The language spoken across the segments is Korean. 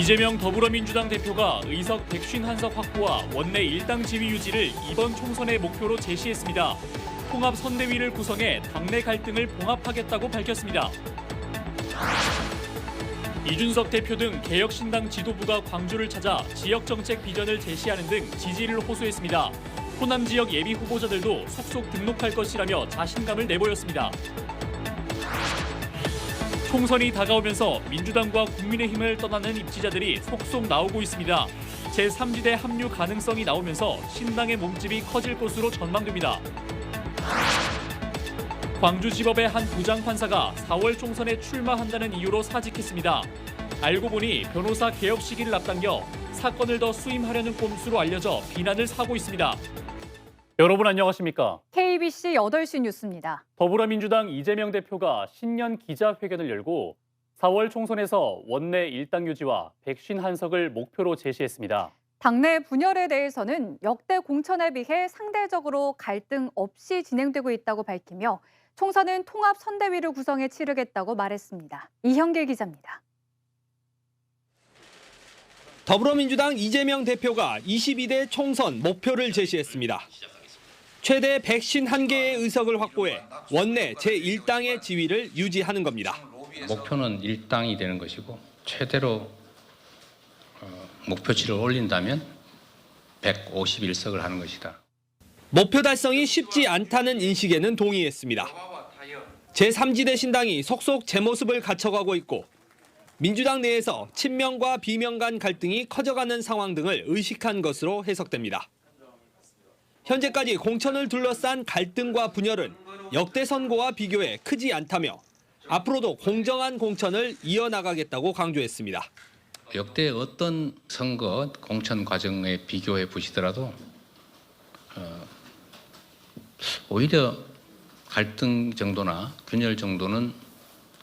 이재명 더불어민주당 대표가 의석 151석 확보와 원내 일당 지위 유지를 이번 총선의 목표로 제시했습니다. 통합 선대위를 구성해 당내 갈등을 봉합하겠다고 밝혔습니다. 이준석 대표 등 개혁신당 지도부가 광주를 찾아 지역정책 비전을 제시하는 등 지지를 호소했습니다. 호남 지역 예비 후보자들도 속속 등록할 것이라며 자신감을 내보였습니다. 총선이 다가오면서 민주당과 국민의힘을 떠나는 입지자들이 속속 나오고 있습니다. 제3지대 합류 가능성이 나오면서 신당의 몸집이 커질 것으로 전망됩니다. 광주지법의 한 부장판사가 4월 총선에 출마한다는 이유로 사직했습니다. 알고 보니 변호사 개업 시기를 앞당겨 사건을 더 수임하려는 꼼수로 알려져 비난을 사고 있습니다. 여러분 안녕하십니까? KBC 8시 뉴스입니다. 더불어민주당 이재명 대표가 신년 기자회견을 열고 4월 총선에서 원내 일당 유지와 151석을 목표로 제시했습니다. 당내 분열에 대해서는 역대 공천에 비해 상대적으로 갈등 없이 진행되고 있다고 밝히며 총선은 통합 선대위를 구성해 치르겠다고 말했습니다. 이형길 기자입니다. 더불어민주당 이재명 대표가 22대 총선 목표를 제시했습니다. 최대 151개의 의석을 확보해 원내 제1당의 지위를 유지하는 겁니다. 목표는 1당이 되는 것이고 최대로 목표치를 올린다면 151석을 하는 것이다. 목표 달성이 쉽지 않다는 인식에는 동의했습니다. 제3지대 신당이 속속 제 모습을 갖춰가고 있고 민주당 내에서 친명과 비명 간 갈등이 커져가는 상황 등을 의식한 것으로 해석됩니다. 현재까지 공천을 둘러싼 갈등과 분열은 역대 선거와 비교해 크지 않다며 앞으로도 공정한 공천을 이어나가겠다고 강조했습니다. 역대 어떤 선거 공천 과정에 비교해 보시더라도 오히려 갈등 정도나 균열 정도는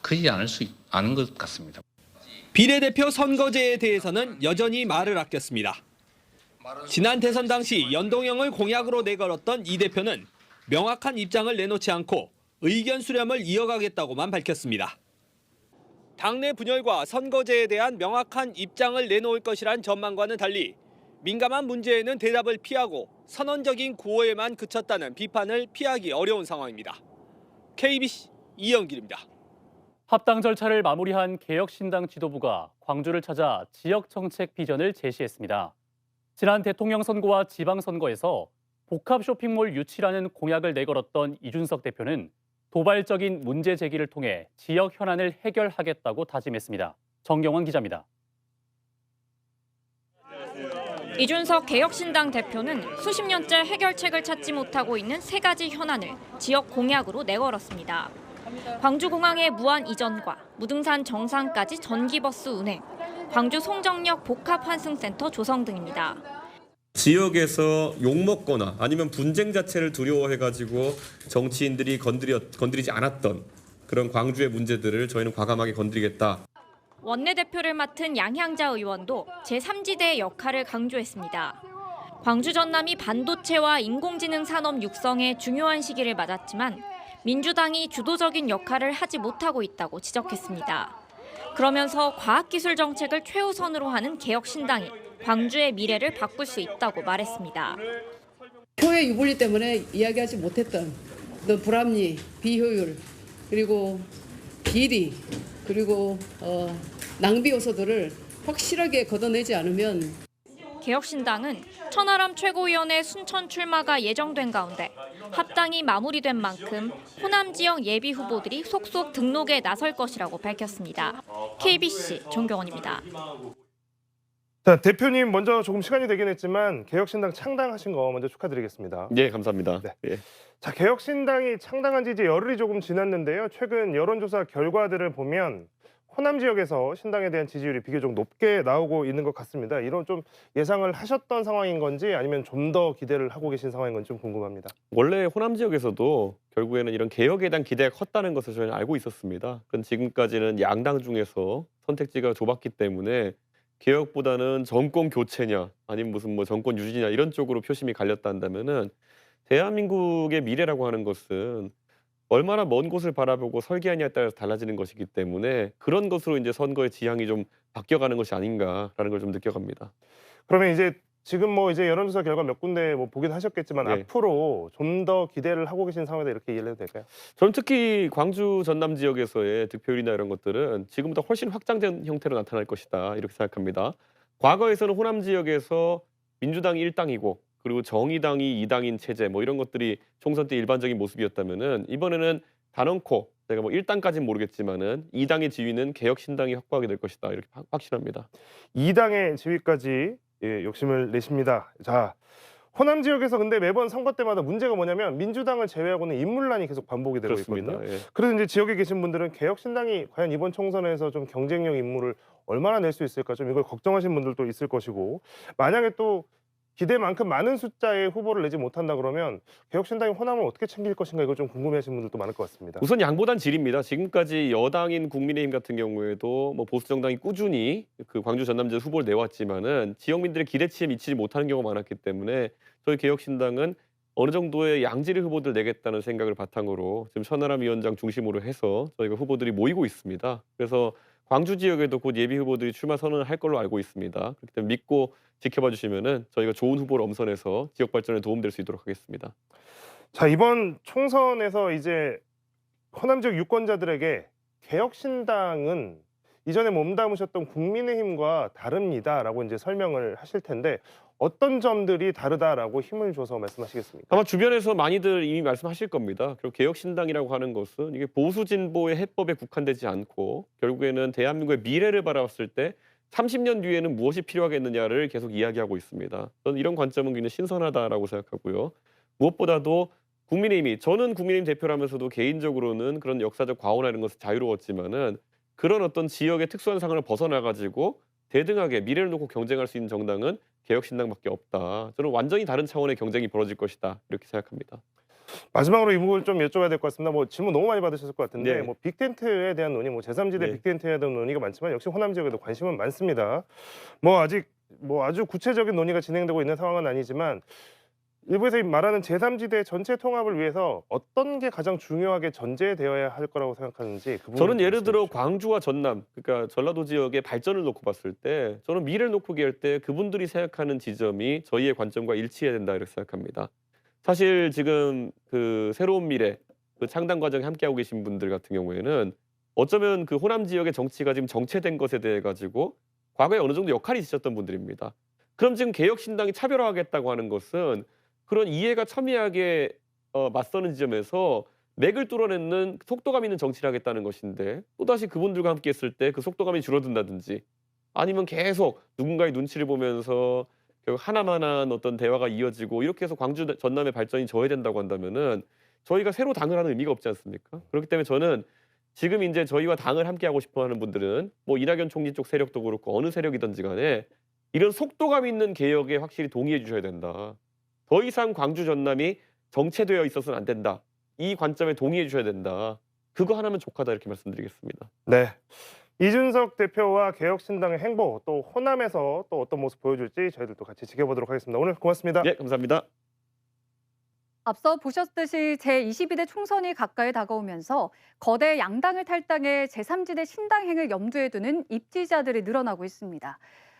크지 않은 것 같습니다. 비례대표 선거제에 대해서는 여전히 말을 아꼈습니다. 지난 대선 당시 연동형을 공약으로 내걸었던 이 대표는 명확한 입장을 내놓지 않고 의견 수렴을 이어가겠다고만 밝혔습니다. 당내 분열과 선거제에 대한 명확한 입장을 내놓을 것이란 전망과는 달리 민감한 문제에는 대답을 피하고 선언적인 구호에만 그쳤다는 비판을 피하기 어려운 상황입니다. KBC 이영길입니다. 합당 절차를 마무리한 개혁신당 지도부가 광주를 찾아 지역정책 비전을 제시했습니다. 지난 대통령 선거와 지방선거에서 복합 쇼핑몰 유치라는 공약을 내걸었던 이준석 대표는 도발적인 문제 제기를 통해 지역 현안을 해결하겠다고 다짐했습니다. 정경원 기자입니다. 이준석 개혁신당 대표는 수십 년째 해결책을 찾지 못하고 있는 세 가지 현안을 지역 공약으로 내걸었습니다. 광주공항의 무한 이전과 무등산 정상까지 전기버스 운행, 광주 송정역 복합환승센터 조성 등입니다. 지역에서 욕먹거나 아니면 분쟁 자체를 두려워해가지고 정치인들이 건드리지 않았던 그런 광주의 문제들을 저희는 과감하게 건드리겠다. 원내대표를 맡은 양향자 의원도 제3지대의 역할을 강조했습니다. 광주 전남이 반도체와 인공지능 산업 육성에 중요한 시기를 맞았지만 민주당이 주도적인 역할을 하지 못하고 있다고 지적했습니다. 그러면서 과학기술 정책을 최우선으로 하는 개혁신당이 광주의 미래를 바꿀 수 있다고 말했습니다. 효의 유불리 때문에 이야기하지 못했던 불합리, 비효율, 그리고 비리, 그리고 낭비 요소들을 확실하게 걷어내지 않으면 개혁신당은 천하람 최고위원의 순천 출마가 예정된 가운데 합당이 마무리된 만큼 호남 지역 예비 후보들이 속속 등록에 나설 것이라고 밝혔습니다. KBC 정경원입니다. 자, 대표님 먼저 조금 시간이 되긴 했지만 개혁신당 창당하신 거 먼저 축하드리겠습니다. 예, 감사합니다. 네. 예. 자, 개혁신당이 창당한 지 이제 열흘이 조금 지났는데요. 최근 여론조사 결과들을 보면 호남 지역에서 신당에 대한 지지율이 비교적 높게 나오고 있는 것 같습니다. 이런 좀 예상을 하셨던 상황인 건지 아니면 좀 더 기대를 하고 계신 상황인 건지 좀 궁금합니다. 원래 호남 지역에서도 결국에는 이런 개혁에 대한 기대가 컸다는 것을 저희는 알고 있었습니다. 그런데 지금까지는 양당 중에서 선택지가 좁았기 때문에 개혁보다는 정권 교체냐 아니면 무슨 뭐 정권 유지냐 이런 쪽으로 표심이 갈렸다 한다면은 대한민국의 미래라고 하는 것은 얼마나 먼 곳을 바라보고 설계하냐에 따라서 달라지는 것이기 때문에 그런 것으로 이제 선거의 지향이 좀 바뀌어가는 것이 아닌가라는 걸 좀 느껴갑니다. 그러면 이제 지금 뭐 이제 여론조사 결과 몇 군데 뭐 보긴 하셨겠지만 네. 앞으로 좀 더 기대를 하고 계신 상황이다 이렇게 이해를 해도 될까요? 저는 특히 광주 전남 지역에서의 득표율이나 이런 것들은 지금보다 훨씬 확장된 형태로 나타날 것이다 이렇게 생각합니다. 과거에서는 호남 지역에서 민주당이 1당이고 그리고 정의당이 2당인 체제 뭐 이런 것들이 총선 때 일반적인 모습이었다면은 이번에는 단언코 제가 뭐 1당까지는 모르겠지만은 2당의 지위는 개혁신당이 확보하게 될 것이다 이렇게 확신합니다. 2당의 지위까지 욕심을 내십니다. 자, 호남 지역에서 근데 매번 선거 때마다 문제가 뭐냐면 민주당을 제외하고는 인물난이 계속 반복이 되고 그렇습니다. 있거든요. 예. 그래서 이제 지역에 계신 분들은 개혁신당이 과연 이번 총선에서 좀 경쟁력 인물을 얼마나 낼 수 있을까 좀 이걸 걱정하시는 분들도 있을 것이고 만약에 또 기대만큼 많은 숫자의 후보를 내지 못한다 그러면 개혁신당이 호남을 어떻게 챙길 것인가 이걸 좀 궁금해하시는 분들도 많을 것 같습니다. 우선 양보단 질입니다. 지금까지 여당인 국민의힘 같은 경우에도 뭐 보수 정당이 꾸준히 그 광주 전남지 후보를 내왔지만은 지역민들의 기대치에 미치지 못하는 경우가 많았기 때문에 저희 개혁신당은 어느 정도의 양질의 후보들 내겠다는 생각을 바탕으로 지금 천하람 위원장 중심으로 해서 저희가 후보들이 모이고 있습니다. 그래서 광주 지역에도 곧 예비 후보들이 출마 선언을 할 걸로 알고 있습니다. 그렇기 때문에 믿고 지켜봐 주시면은 저희가 좋은 후보를 엄선해서 지역 발전에 도움될 수 있도록 하겠습니다. 자, 이번 총선에서 이제 호남 지역 유권자들에게 개혁신당은 이전에 몸담으셨던 국민의힘과 다릅니다라고 이제 설명을 하실 텐데 어떤 점들이 다르다라고 힘을 줘서 말씀하시겠습니까? 아마 주변에서 많이들 이미 말씀하실 겁니다. 그리고 개혁신당이라고 하는 것은 이게 보수 진보의 해법에 국한되지 않고 결국에는 대한민국의 미래를 바라봤을 때 30년 뒤에는 무엇이 필요하겠느냐를 계속 이야기하고 있습니다. 저는 이런 관점은 굉장히 신선하다라고 생각하고요. 무엇보다도 저는 국민의힘 대표라면서도 개인적으로는 그런 역사적 과오나 이런 것은 자유로웠지만은 그런 어떤 지역의 특수한 상황을 벗어나가지고 대등하게 미래를 놓고 경쟁할 수 있는 정당은 개혁신당밖에 없다. 저는 완전히 다른 차원의 경쟁이 벌어질 것이다. 이렇게 생각합니다. 마지막으로 이 부분 좀 여쭤봐야 될 것 같습니다. 뭐 질문 너무 많이 받으셨을 것 같은데 네. 뭐 빅텐트에 대한 논의, 뭐 제3지대 네. 빅텐트에 대한 논의가 많지만 역시 호남 지역에도 관심은 많습니다. 뭐 아직 뭐 아주 구체적인 논의가 진행되고 있는 상황은 아니지만 일부에서 말하는 제3지대 전체 통합을 위해서 어떤 게 가장 중요하게 전제되어야 할 거라고 생각하는지 그 부분 저는 예를 들어 광주와 전남, 그러니까 전라도 지역의 발전을 놓고 봤을 때 저는 미래를 놓고 얘기할 때 그분들이 생각하는 지점이 저희의 관점과 일치해야 된다 이렇게 생각합니다. 사실 지금 그 새로운 미래, 그 창당 과정에 함께하고 계신 분들 같은 경우에는 어쩌면 그 호남 지역의 정치가 지금 정체된 것에 대해 가지고 과거에 어느 정도 역할이 있으셨던 분들입니다. 그럼 지금 개혁신당이 차별화하겠다고 하는 것은 그런 이해가 첨예하게 맞서는 지점에서 맥을 뚫어내는 속도감 있는 정치를 하겠다는 것인데 또다시 그분들과 함께 했을 때 그 속도감이 줄어든다든지 아니면 계속 누군가의 눈치를 보면서 결국 하나만한 어떤 대화가 이어지고 이렇게 해서 광주 전남의 발전이 저해된다고 한다면은 저희가 새로 당을 하는 의미가 없지 않습니까? 그렇기 때문에 저는 지금 이제 저희와 당을 함께하고 싶어하는 분들은 뭐 이낙연 총리 쪽 세력도 그렇고 어느 세력이든지 간에 이런 속도감 있는 개혁에 확실히 동의해 주셔야 된다. 더 이상 광주 전남이 정체되어 있어서는 안 된다. 이 관점에 동의해 주셔야 된다. 그거 하나면 족하다 이렇게 말씀드리겠습니다. 네. 이준석 대표와 개혁신당의 행보 또 호남에서 또 어떤 모습 보여줄지 저희들도 같이 지켜보도록 하겠습니다. 오늘 고맙습니다. 네, 감사합니다. 앞서 보셨듯이 제22대 총선이 가까이 다가오면서 거대 양당을 탈당해 제3지대 신당행을 염두에 두는 입지자들이 늘어나고 있습니다.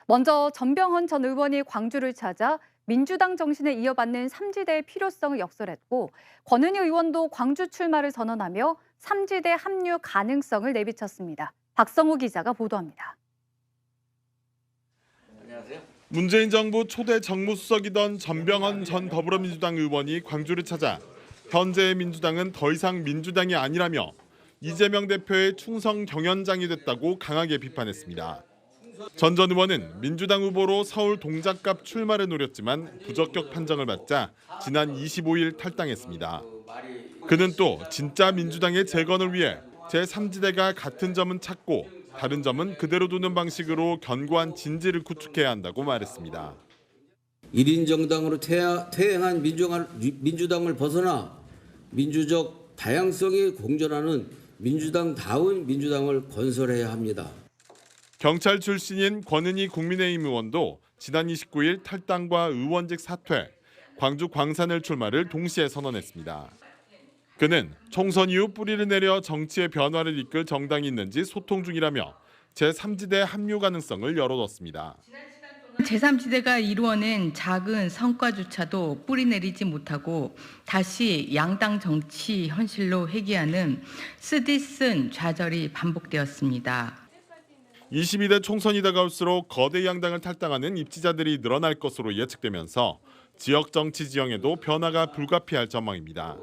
먼저 전병헌 전 의원이 광주를 찾아 민주당 정신에 이어받는 3지대의 필요성을 역설했고 권은희 의원도 광주 출마를 선언하며 3지대 합류 가능성을 내비쳤습니다. 박성우 기자가 보도합니다. 문재인 정부 초대 정무수석이던 전병헌 전 더불어민주당 의원이 광주를 찾아 현재의 민주당은 더 이상 민주당이 아니라며 이재명 대표의 충성 경연장이 됐다고 강하게 비판했습니다. 전 전 의원은 민주당 후보로 서울 동작갑 출마를 노렸지만 부적격 판정을 받자 지난 25일 탈당했습니다. 그는 또 진짜 민주당의 재건을 위해 제3지대가 같은 점은 찾고 다른 점은 그대로 두는 방식으로 견고한 진지를 구축해야 한다고 말했습니다. 1인 정당으로 퇴행한 민주당을 벗어나 민주적 다양성이 공존하는 민주당다운 민주당을 건설해야 합니다. 경찰 출신인 권은희 국민의힘 의원도 지난 29일 탈당과 의원직 사퇴, 광주 광산을 출마를 동시에 선언했습니다. 그는 총선 이후 뿌리를 내려 정치의 변화를 이끌 정당이 있는지 소통 중이라며 제3지대 합류 가능성을 열어뒀습니다. 제3지대가 이루어낸 작은 성과조차도 뿌리내리지 못하고 다시 양당 정치 현실로 회귀하는 쓰디쓴 좌절이 반복되었습니다. 22대 총선이 다가올수록 거대 양당을 탈당하는 입지자들이 늘어날 것으로 예측되면서 지역 정치 지형에도 변화가 불가피할 전망입니다.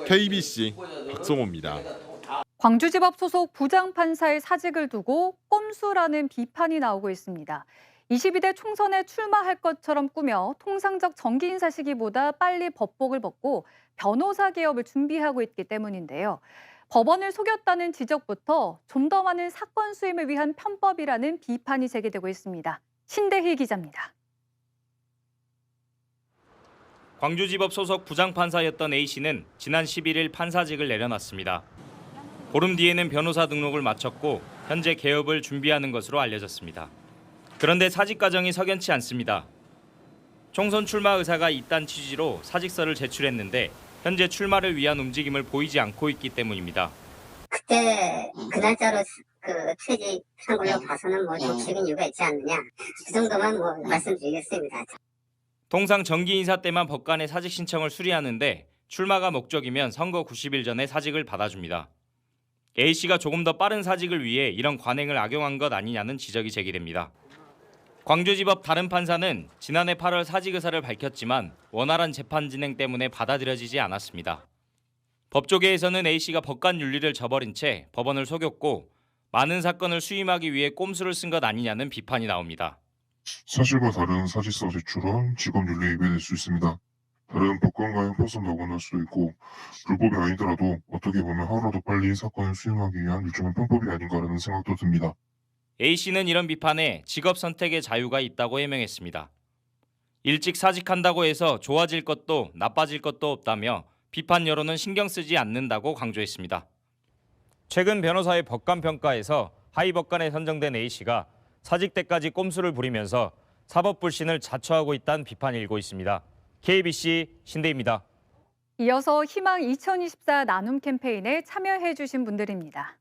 KBC 박성호입니다. 광주지법 소속 부장판사의 사직을 두고 꼼수라는 비판이 나오고 있습니다. 22대 총선에 출마할 것처럼 꾸며 통상적 정기 인사 시기보다 빨리 법복을 벗고 변호사 개업을 준비하고 있기 때문인데요. 법원을 속였다는 지적부터 좀 더 많은 사건 수임을 위한 편법이라는 비판이 제기되고 있습니다. 신대희 기자입니다. 광주지법 소속 부장판사였던 A씨는 지난 11일 판사직을 내려놨습니다. 보름 뒤에는 변호사 등록을 마쳤고 현재 개업을 준비하는 것으로 알려졌습니다. 그런데 사직 과정이 석연치 않습니다. 총선 출마 의사가 있다는 취지로 사직서를 제출했는데 현재 출마를 위한 움직임을 보이지 않고 있기 때문입니다. 그때 그 날짜로 퇴직한 걸로 봐서는 정치적인 이유가 있지 않느냐, 그 정도만 말씀드리겠습니다. 통상 정기 인사 때만 법관의 사직 신청을 수리하는데 출마가 목적이면 선거 90일 전에 사직을 받아줍니다. A씨가 조금 더 빠른 사직을 위해 이런 관행을 악용한 것 아니냐는 지적이 제기됩니다. 광주지법 다른 판사는 지난해 8월 사직 의사를 밝혔지만 원활한 재판 진행 때문에 받아들여지지 않았습니다. 법조계에서는 A씨가 법관 윤리를 저버린 채 법원을 속였고 많은 사건을 수임하기 위해 꼼수를 쓴 것 아니냐는 비판이 나옵니다. 사실과 다른 사직서 제출은 직업윤리에 위배될 수 있습니다. 다른 법관과의 혼선도 오갈 수도 있고 불법이 아니더라도 어떻게 보면 하루라도 빨리 사건을 수임하기 위한 일종의 편법이 아닌가라는 생각도 듭니다. A씨는 이런 비판에 직업 선택의 자유가 있다고 해명했습니다. 일찍 사직한다고 해서 좋아질 것도 나빠질 것도 없다며 비판 여론은 신경 쓰지 않는다고 강조했습니다. 최근 변호사의 법관 평가에서 하위 법관에 선정된 A씨가 사직 때까지 꼼수를 부리면서 사법 불신을 자초하고 있다는 비판이 일고 있습니다. KBC 신대입니다. 이어서 희망 2024 나눔 캠페인에 참여해 주신 분들입니다.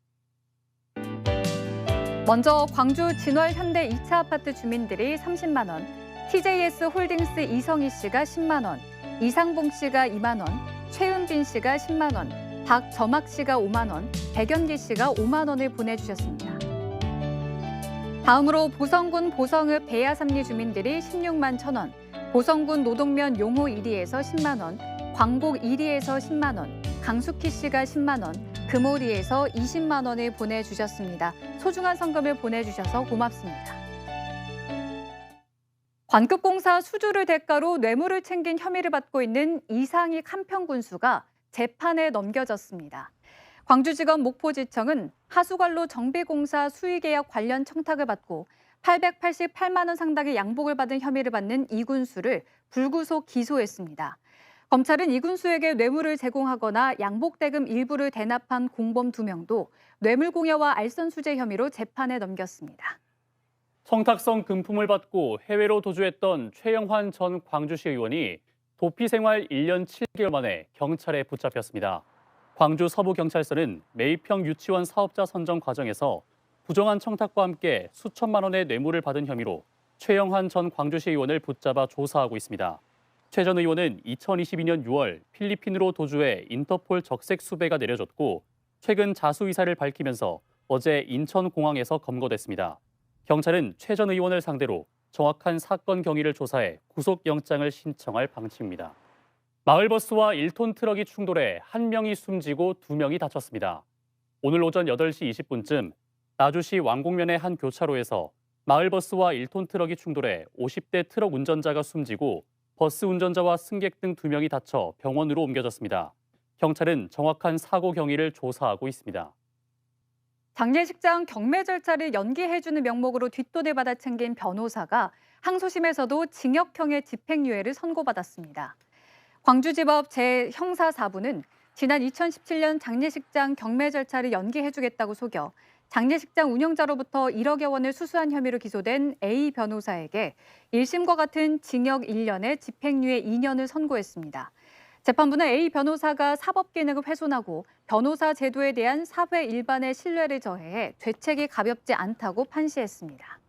먼저 광주 진월 현대 2차 아파트 주민들이 30만 원, TJS 홀딩스 이성희 씨가 10만 원, 이상봉 씨가 2만 원, 최은빈 씨가 10만 원, 박점학 씨가 5만 원, 백연기 씨가 5만 원을 보내주셨습니다. 다음으로 보성군 보성읍 배야삼리 주민들이 16만 1천 원, 보성군 노동면 용호 1리에서 10만 원, 광복 1리에서 10만 원, 강숙희 씨가 10만 원, 금오리에서 20만 원을 보내주셨습니다. 소중한 성금을 보내주셔서 고맙습니다. 관급공사 수주를 대가로 뇌물을 챙긴 혐의를 받고 있는 이상익 한평군수가 재판에 넘겨졌습니다. 광주지검 목포지청은 하수관로 정비공사 수의계약 관련 청탁을 받고 888만 원 상당의 양복을 받은 혐의를 받는 이 군수를 불구속 기소했습니다. 검찰은 이 군수에게 뇌물을 제공하거나 양복대금 일부를 대납한 공범 2명도 뇌물공여와 알선수재 혐의로 재판에 넘겼습니다. 청탁성 금품을 받고 해외로 도주했던 최영환 전 광주시 의원이 도피 생활 1년 7개월 만에 경찰에 붙잡혔습니다. 광주 서부경찰서는 매입형 유치원 사업자 선정 과정에서 부정한 청탁과 함께 수천만 원의 뇌물을 받은 혐의로 최영환 전 광주시 의원을 붙잡아 조사하고 있습니다. 최 전 의원은 2022년 6월 필리핀으로 도주해 인터폴 적색 수배가 내려졌고 최근 자수 의사를 밝히면서 어제 인천공항에서 검거됐습니다. 경찰은 최 전 의원을 상대로 정확한 사건 경위를 조사해 구속영장을 신청할 방침입니다. 마을버스와 1톤 트럭이 충돌해 1명이 숨지고 2명이 다쳤습니다. 오늘 오전 8시 20분쯤 나주시 왕곡면의 한 교차로에서 마을버스와 1톤 트럭이 충돌해 50대 트럭 운전자가 숨지고 버스 운전자와 승객 등 2명이 다쳐 병원으로 옮겨졌습니다. 경찰은 정확한 사고 경위를 조사하고 있습니다. 장례식장 경매 절차를 연기해주는 명목으로 뒷돈을 받아 챙긴 변호사가 항소심에서도 징역형의 집행유예를 선고받았습니다. 광주지법 재형사 4부는 지난 2017년 장례식장 경매 절차를 연기해주겠다고 속여 장례식장 운영자로부터 1억여 원을 수수한 혐의로 기소된 A 변호사에게 1심과 같은 징역 1년에 집행유예 2년을 선고했습니다. 재판부는 A 변호사가 사법 기능을 훼손하고 변호사 제도에 대한 사회 일반의 신뢰를 저해해 죄책이 가볍지 않다고 판시했습니다.